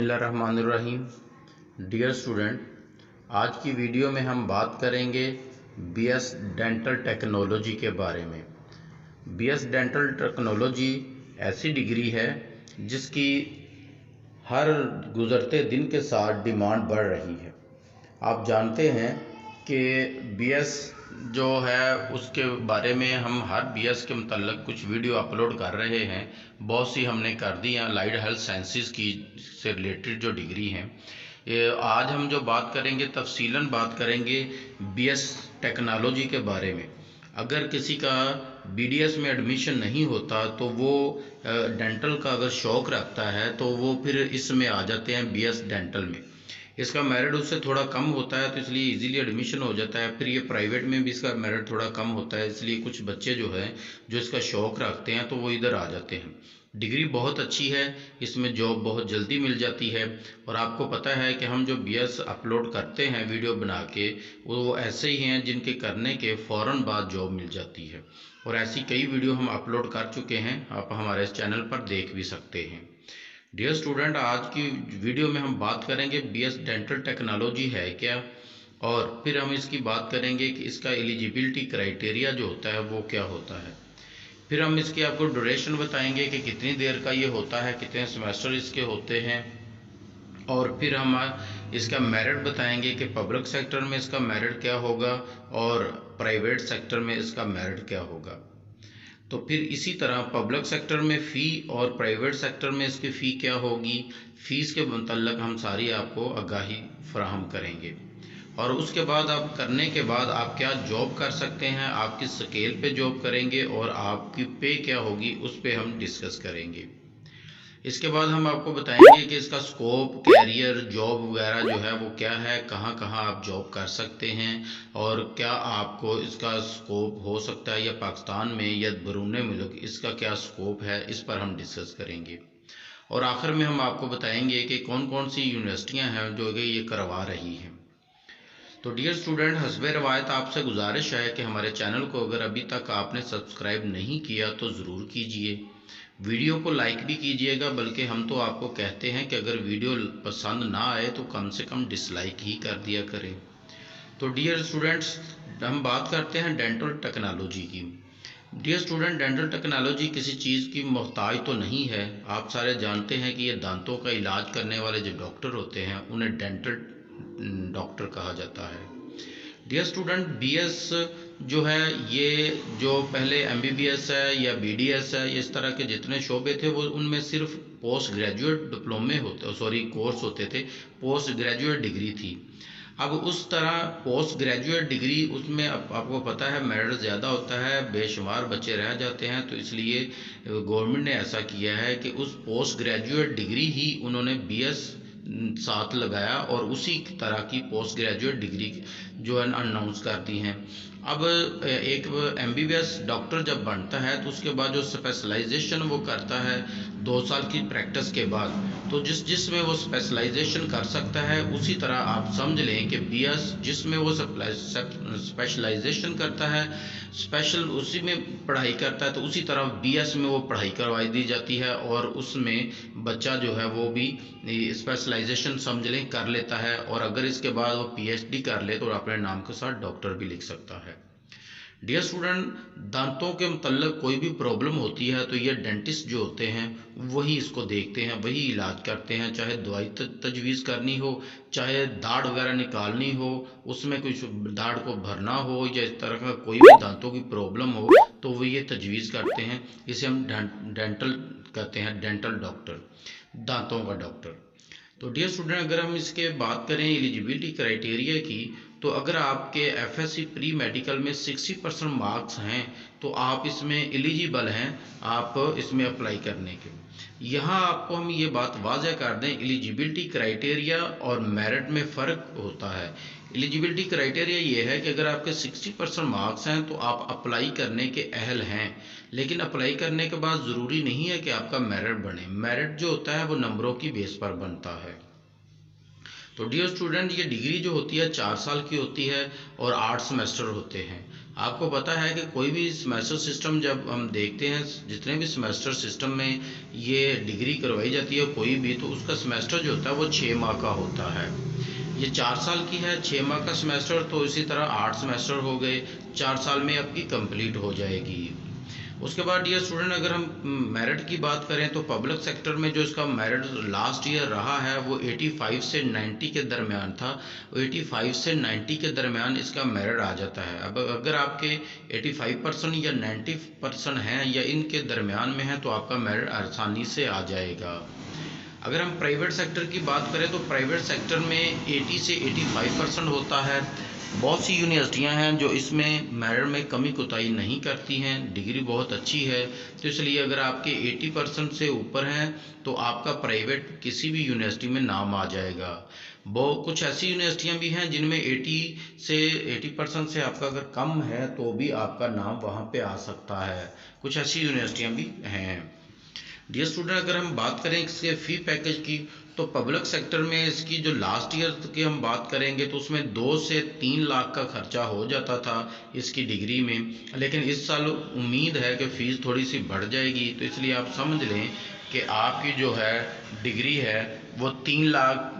बिस्मिल्लाहिर्रहमानिर्रहीम। Dear student, आज की वीडियो में हम बात करेंगे बीएस डेंटल टेक्नोलॉजी के बारे में। बीएस डेंटल टेक्नोलॉजी ऐसी डिग्री है जिसकी हर गुज़रते दिन के साथ डिमांड बढ़ रही है। आप जानते हैं कि बीएस जो है उसके बारे में हम हर बीएस के मतलब कुछ वीडियो अपलोड कर रहे हैं। बहुत सी हमने कर दी हैं लाइट हेल्थ साइंसेस की से रिलेटेड जो डिग्री हैं। आज हम जो बात करेंगे तफसीलन बात करेंगे बीएस टेक्नोलॉजी के बारे में। अगर किसी का बीडीएस में एडमिशन नहीं होता तो वो डेंटल का अगर शौक़ रखता है तो वो फिर इसमें आ जाते हैं बीएस डेंटल में। इसका मेरिट उससे थोड़ा कम होता है तो इसलिए इजीली एडमिशन हो जाता है। फिर ये प्राइवेट में भी इसका मेरिट थोड़ा कम होता है, इसलिए कुछ बच्चे जो है जो इसका शौक़ रखते हैं तो वो इधर आ जाते हैं। डिग्री बहुत अच्छी है, इसमें जॉब बहुत जल्दी मिल जाती है। और आपको पता है कि हम जो बीएस अपलोड करते हैं वीडियो बना के वो ऐसे ही हैं जिनके करने के फ़ौरन बाद जॉब मिल जाती है। और ऐसी कई वीडियो हम अपलोड कर चुके हैं, आप हमारे इस चैनल पर देख भी सकते हैं। डियर स्टूडेंट, आज की वीडियो में हम बात करेंगे बीएस डेंटल टेक्नोलॉजी है क्या, और फिर हम इसकी बात करेंगे कि इसका एलिजिबिलिटी क्राइटेरिया जो होता है वो क्या होता है। फिर हम इसकी आपको ड्यूरेशन बताएंगे कि कितनी देर का ये होता है, कितने सेमेस्टर इसके होते हैं। और फिर हम इसका मेरिट बताएंगे कि पब्लिक सेक्टर में इसका मेरिट क्या होगा और प्राइवेट सेक्टर में इसका मेरिट क्या होगा। तो फिर इसी तरह पब्लिक सेक्टर में फ़ी और प्राइवेट सेक्टर में इसकी फ़ी क्या होगी, फ़ीस के मुतल्लक हम सारी आपको आगाही फराहम करेंगे। और उसके बाद आप करने के बाद आप क्या जॉब कर सकते हैं, आप किस स्केल पे जॉब करेंगे और आपकी पे क्या होगी उस पे हम डिस्कस करेंगे। इसके बाद हम आपको बताएंगे कि इसका स्कोप, कैरियर, जॉब वगैरह जो है वो क्या है, कहाँ कहाँ आप जॉब कर सकते हैं और क्या आपको इसका स्कोप हो सकता है या पाकिस्तान में या बैरून मुल्क इसका क्या स्कोप है, इस पर हम डिस्कस करेंगे। और आखिर में हम आपको बताएंगे कि कौन कौन सी यूनिवर्सिटियाँ हैं जो कि ये करवा रही हैं। तो डियर स्टूडेंट, हस्बे रवायत आपसे गुजारिश है कि हमारे चैनल को अगर अभी तक आपने सब्सक्राइब नहीं किया तो ज़रूर कीजिए। वीडियो को लाइक भी कीजिएगा, बल्कि हम तो आपको कहते हैं कि अगर वीडियो पसंद ना आए तो कम से कम डिसलाइक ही कर दिया करें। तो डियर स्टूडेंट्स, हम बात करते हैं डेंटल टेक्नोलॉजी की। डियर स्टूडेंट, डेंटल टेक्नोलॉजी किसी चीज़ की मोहताज तो नहीं है। आप सारे जानते हैं कि ये दांतों का इलाज करने वाले जो डॉक्टर होते हैं उन्हें डेंटल डॉक्टर कहा जाता है। डियर स्टूडेंट, बीएस जो है ये जो पहले एमबीबीएस है या बीडीएस है, इस तरह के जितने शोबे थे वो उनमें सिर्फ पोस्ट ग्रेजुएट डिप्लोमे होते कोर्स होते थे, पोस्ट ग्रेजुएट डिग्री थी। अब उस तरह पोस्ट ग्रेजुएट डिग्री उसमें आपको पता है मेरिट ज़्यादा होता है, बेशुमार बच्चे रह जाते हैं। तो इसलिए गवर्नमेंट ने ऐसा किया है कि उस पोस्ट ग्रेजुएट डिग्री ही उन्होंने बीएस साथ लगाया और उसी तरह की पोस्ट ग्रेजुएट डिग्री जो है अनाउंस कर दी हैं। अब एक एमबीबीएस डॉक्टर जब बनता है तो उसके बाद जो स्पेशलाइजेशन वो करता है 2 साल की प्रैक्टिस के बाद, तो जिसमें वो स्पेशलाइजेशन कर सकता है उसी तरह आप समझ लें कि बीएस जिसमें वो स्पेशलाइजेशन करता है, स्पेशल उसी में पढ़ाई करता है, तो उसी तरह बीएस में वो पढ़ाई करवाई दी जाती है और उसमें बच्चा जो है वो भी स्पेशलाइजेशन समझ लें कर लेता है। और अगर इसके बाद वो पीएचडी कर ले तो अपने नाम के साथ डॉक्टर भी लिख सकता है। डियर स्टूडेंट, दांतों के मतलब कोई भी प्रॉब्लम होती है तो ये डेंटिस्ट जो होते हैं वही इसको देखते हैं, वही इलाज करते हैं। चाहे दवाई तजवीज़ करनी हो, चाहे दाढ़ वगैरह निकालनी हो, उसमें कुछ दाढ़ को भरना हो, या इस तरह का कोई भी दांतों की प्रॉब्लम हो तो वो ये तजवीज़ करते हैं। इसे हम डेंटल कहते हैं, डेंटल डॉक्टर, दांतों का डॉक्टर। तो डियर स्टूडेंट, अगर हम इसके बात करें एलिजिबिलिटी क्राइटेरिया की, तो अगर आपके एफएससी प्री मेडिकल में 60% मार्क्स हैं तो आप इसमें एलिजिबल हैं, आप इसमें अप्लाई करने के। यहाँ आपको हम ये बात वाज़ह कर दें, एलिजिबिलिटी क्राइटेरिया और मेरिट में फ़र्क होता है। एलिजिबिलिटी क्राइटेरिया ये है कि अगर आपके 60% मार्क्स हैं तो आप अप्लाई करने के अहल हैं, लेकिन अप्लाई करने के बाद ज़रूरी नहीं है कि आपका मेरिट बने। मेरिट जो होता है वो नंबरों की बेस पर बनता है। तो डियर स्टूडेंट, ये डिग्री जो होती है 4 साल की होती है और 8 सेमेस्टर होते हैं। आपको पता है कि कोई भी सेमेस्टर सिस्टम जब हम देखते हैं, जितने भी सेमेस्टर सिस्टम में ये डिग्री करवाई जाती है कोई भी, तो उसका सेमेस्टर जो होता है वो 6 माह का होता है। ये 4 साल की है, 6 माह का सेमेस्टर, तो इसी तरह 8 सेमेस्टर हो गए, 4 साल में आपकी कंप्लीट हो जाएगी। उसके बाद डियर स्टूडेंट, अगर हम मेरिट की बात करें तो पब्लिक सेक्टर में जो इसका मेरिट लास्ट ईयर रहा है वो 85 से 90 के दरमियान था। 85 से 90 के दरमियान इसका मेरिट आ जाता है। अब अगर आपके 85% या 90% हैं या इनके दरमियान में है तो आपका मेरिट आसानी से आ जाएगा। अगर हम प्राइवेट सेक्टर की बात करें तो प्राइवेट सेक्टर में 80 से 85% होता है। बहुत सी यूनिवर्सिटियां हैं जो इसमें मेरिट में कमी कोताही नहीं करती हैं, डिग्री बहुत अच्छी है। तो इसलिए अगर आपके 80% से ऊपर हैं तो आपका प्राइवेट किसी भी यूनिवर्सिटी में नाम आ जाएगा। वो कुछ ऐसी यूनिवर्सिटियां भी हैं जिनमें 80% से आपका अगर कम है तो भी आपका नाम वहाँ पे आ सकता है। कुछ ऐसी यूनिवर्सिटियां भी हैं। डियर स्टूडेंट, अगर हम बात करें इसके फ़ी पैकेज की तो पब्लिक सेक्टर में इसकी जो लास्ट ईयर की हम बात करेंगे तो उसमें 2 से 3 लाख का खर्चा हो जाता था इसकी डिग्री में। लेकिन इस साल उम्मीद है कि फ़ीस थोड़ी सी बढ़ जाएगी, तो इसलिए आप समझ लें कि आपकी जो है डिग्री है वो 3 लाख,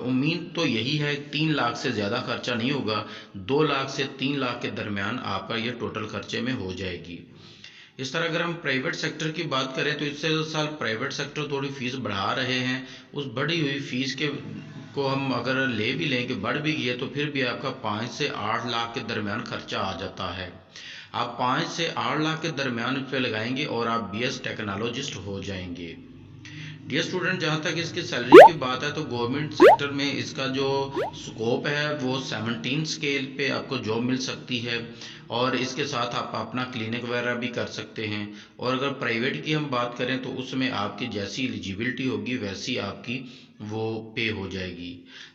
उम्मीद तो यही है 3 लाख से ज़्यादा खर्चा नहीं होगा। 2 लाख से 3 लाख के दरमियान आपका ये टोटल खर्चे में हो जाएगी। इस तरह अगर हम प्राइवेट सेक्टर की बात करें तो इससे साल प्राइवेट सेक्टर थोड़ी फीस बढ़ा रहे हैं। उस बढ़ी हुई फीस के को हम अगर ले भी लें कि बढ़ भी गई है तो फिर भी आपका 5 से 8 लाख के दरमियान खर्चा आ जाता है। आप 5 से 8 लाख के दरमियान पे लगाएंगे और आप बीएस टेक्नोलॉजिस्ट हो जाएंगे। डियर स्टूडेंट, जहाँ तक इसकी सैलरी की बात है तो गवर्नमेंट सेक्टर में इसका जो स्कोप है वो 17 स्केल पे आपको जॉब मिल सकती है और इसके साथ आप अपना क्लिनिक वगैरह भी कर सकते हैं। और अगर प्राइवेट की हम बात करें तो उसमें आपकी जैसी एलिजिबिलिटी होगी वैसी आपकी वो पे हो जाएगी।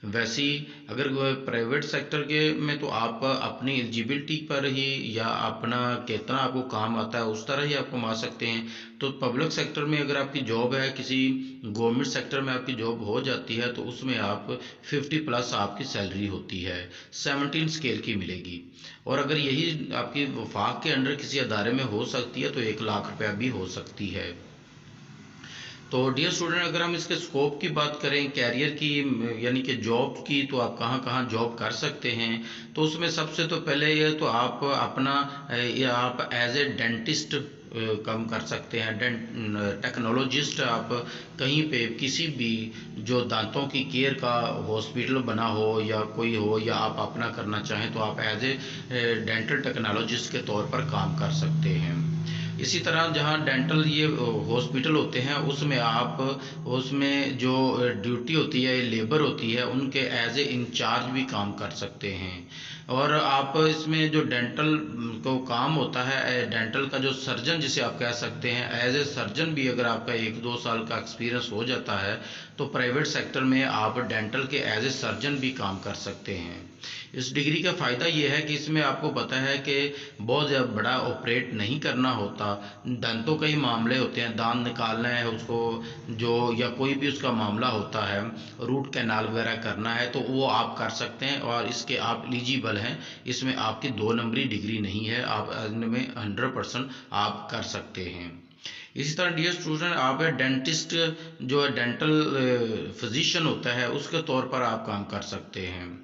वैसी अगर प्राइवेट सेक्टर के में तो आप अपनी एलिजिबिलिटी पर ही या अपना कितना आपको काम आता है उस तरह ही आप कमा सकते हैं। तो पब्लिक सेक्टर में अगर आपकी जॉब है, किसी गवर्नमेंट सेक्टर में आपकी जॉब हो जाती है तो उसमें आप 50 प्लस आपकी सैलरी होती है, 17 स्केल की मिलेगी। और अगर यही आपकी वफाक के अंडर किसी अदारे में हो सकती है तो 1 लाख रुपया भी हो सकती है। तो डियर स्टूडेंट, अगर हम इसके स्कोप की बात करें कैरियर की, यानी कि जॉब की, तो आप कहाँ कहाँ जॉब कर सकते हैं। तो उसमें सबसे तो पहले ये तो आप अपना या आप एज ए डेंटिस्ट काम कर सकते हैं। टेक्नोलॉजिस्ट आप कहीं पे किसी भी जो दांतों की केयर का हॉस्पिटल बना हो या कोई हो या आप अपना करना चाहें तो आप एज ए डेंटल टेक्नोलॉजिस्ट के तौर पर काम कर सकते हैं। इसी तरह जहाँ डेंटल ये हॉस्पिटल होते हैं उसमें आप उसमें जो ड्यूटी होती है, लेबर होती है, उनके एज ए इंचार्ज भी काम कर सकते हैं। और आप इसमें जो डेंटल को काम होता है, डेंटल का जो सर्जन जिसे आप कह सकते हैं, एज ए सर्जन भी अगर आपका 1-2 साल का एक्सपीरियंस हो जाता है तो प्राइवेट सेक्टर में आप डेंटल के एज ए सर्जन भी काम कर सकते हैं। इस डिग्री का फ़ायदा ये है कि इसमें आपको पता है कि बहुत ज़्यादा बड़ा ऑपरेट नहीं करना होता। दांतों के ही मामले होते हैं, दांत निकालना है उसको जो, या कोई भी उसका मामला होता है, रूट कैनाल वगैरह करना है तो वो आप कर सकते हैं और इसके आप एलिजिबल हैं। इसमें आपकी 2 नंबरी डिग्री नहीं है, आप इनमें 100% आप कर सकते हैं। इसी तरह डियर स्टूडेंट, आप डेंटिस्ट जो है डेंटल फिजिशियन होता है उसके तौर पर आप काम कर सकते हैं।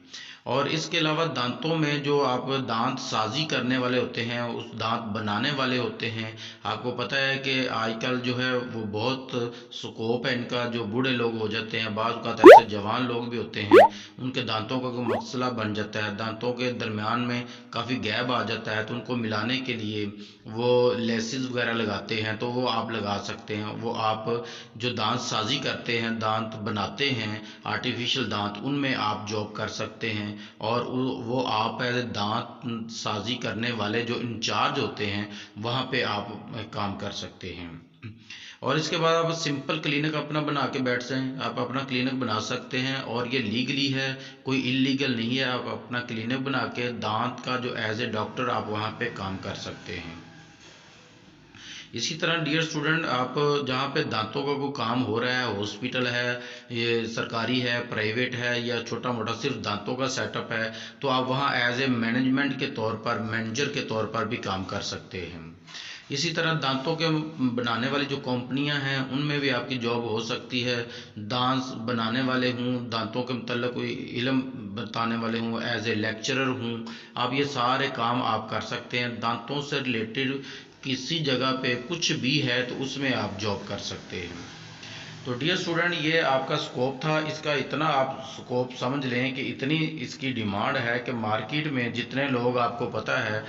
और इसके अलावा दांतों में जो आप दांत साजी करने वाले होते हैं, उस दांत बनाने वाले होते हैं। आपको पता है कि आजकल जो है वो बहुत स्कोप है इनका, जो बूढ़े लोग हो जाते हैं, बाज़ औक़ात ऐसे जवान लोग भी होते हैं, उनके दांतों का कोई मसला बन जाता है, दांतों के दरमियान में काफ़ी गैप आ जाता है, तो उनको मिलाने के लिए वो लेसिस वगैरह लगाते हैं, तो वो आप लगा सकते हैं। वो आप जो दांत साजी करते हैं, दांत बनाते हैं, आर्टिफिशियल दांत, उनमें आप जॉब कर सकते हैं। और वो आप एज दांत साजी करने वाले जो इंचार्ज होते हैं वहाँ पे आप काम कर सकते हैं। और इसके बाद आप सिंपल क्लिनिक अपना बना के बैठ जाएं, आप अपना क्लिनिक बना सकते हैं और ये लीगली है, कोई इलीगल नहीं है। आप अपना क्लिनिक बना के दांत का जो एज ए डॉक्टर आप वहाँ पे काम कर सकते हैं। इसी तरह डियर स्टूडेंट, आप जहाँ पे दांतों का कोई काम हो रहा है, हॉस्पिटल है, ये सरकारी है, प्राइवेट है, या छोटा मोटा सिर्फ दांतों का सेटअप है, तो आप वहाँ एज ए मैनेजमेंट के तौर पर, मैनेजर के तौर पर भी काम कर सकते हैं। इसी तरह दांतों के बनाने वाली जो कंपनियां हैं उनमें भी आपकी जॉब हो सकती है। दांत बनाने वाले हों, दांतों के मतलब कोई इल्म बताने वाले हों, एज ए लेक्चरर हों, आप ये सारे काम आप कर सकते हैं। दांतों से रिलेटेड किसी जगह पे कुछ भी है तो उसमें आप जॉब कर सकते हैं। तो डियर स्टूडेंट, ये आपका स्कोप था। इसका इतना आप स्कोप समझ लें कि इतनी इसकी डिमांड है कि मार्केट में जितने लोग, आपको पता है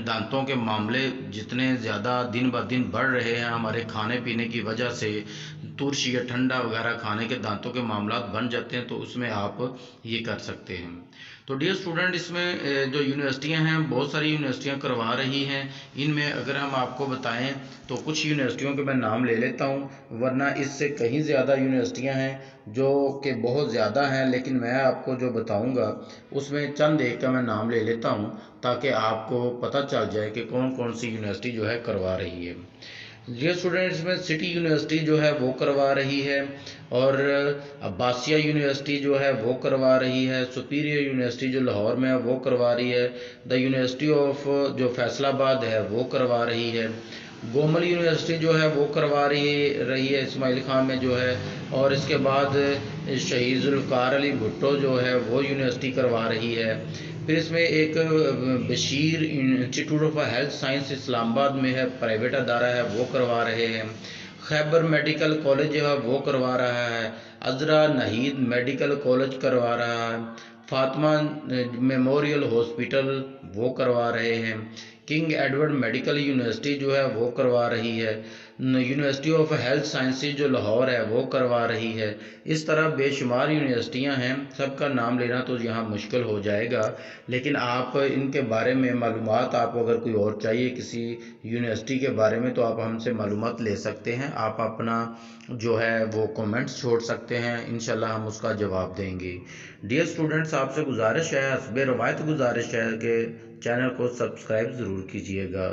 दांतों के मामले जितने ज़्यादा दिन ब दिन बढ़ रहे हैं हमारे खाने पीने की वजह से, तुरश या ठंडा वगैरह खाने के दांतों के मामला बन जाते हैं, तो उसमें आप ये कर सकते हैं। तो डियर स्टूडेंट, इसमें जो यूनिवर्सिटियां हैं, बहुत सारी यूनिवर्सिटियां करवा रही हैं। इनमें अगर हम आपको बताएं तो कुछ यूनिवर्सिटियों के मैं नाम ले लेता हूं, वरना इससे कहीं ज़्यादा यूनिवर्सिटियां हैं जो कि बहुत ज़्यादा हैं, लेकिन मैं आपको जो बताऊंगा उसमें चंद एक का मैं नाम ले लेता हूं, ताकि आपको पता चल जाए कि कौन कौन सी यूनिवर्सिटी जो है करवा रही है। ये स्टूडेंट्स में सिटी यूनिवर्सिटी जो है वो करवा रही है, और अब्बासिया यूनिवर्सिटी जो है वो करवा रही है, सुपीरियर यूनिवर्सिटी जो लाहौर में है वो करवा रही है, द यूनिवर्सिटी ऑफ जो फैसलाबाद है वो करवा रही है, गोमल यूनिवर्सिटी जो है वो करवा रही है इस्माइल खान में जो है, और इसके बाद शहीद जुल्फ़िकार अली भुट्टो जो है वो यूनिवर्सिटी करवा रही है। फिर इसमें एक Bashir institute of health science Islamabad में है, प्राइवेट अदारा है, वो करवा रहे हैं। खैबर मेडिकल कॉलेज जो है वो करवा रहा है। अजरा नहीद मेडिकल कॉलेज करवा रहा है। फातिमा मेमोरियल हॉस्पिटल वो करवा रहे हैं। किंग एडवर्ड मेडिकल यूनिवर्सिटी जो है वो करवा रही है। यूनिवर्सिटी ऑफ हेल्थ साइंसेज जो लाहौर है वो करवा रही है। इस तरह बेशुमार यूनिवर्सिटियां हैं, सबका नाम लेना तो यहाँ मुश्किल हो जाएगा, लेकिन आप इनके बारे में मालूमात, आपको अगर कोई और चाहिए किसी यूनिवर्सिटी के बारे में, तो आप हमसे मालूमात ले सकते हैं। आप अपना जो है वो कमेंट्स छोड़ सकते हैं, इंशाल्लाह हम उसका जवाब देंगे। डियर स्टूडेंट्स, आपसे गुजारिश है, हस्बे रवायत गुजारिश है कि चैनल को सब्सक्राइब ज़रूर कीजिएगा।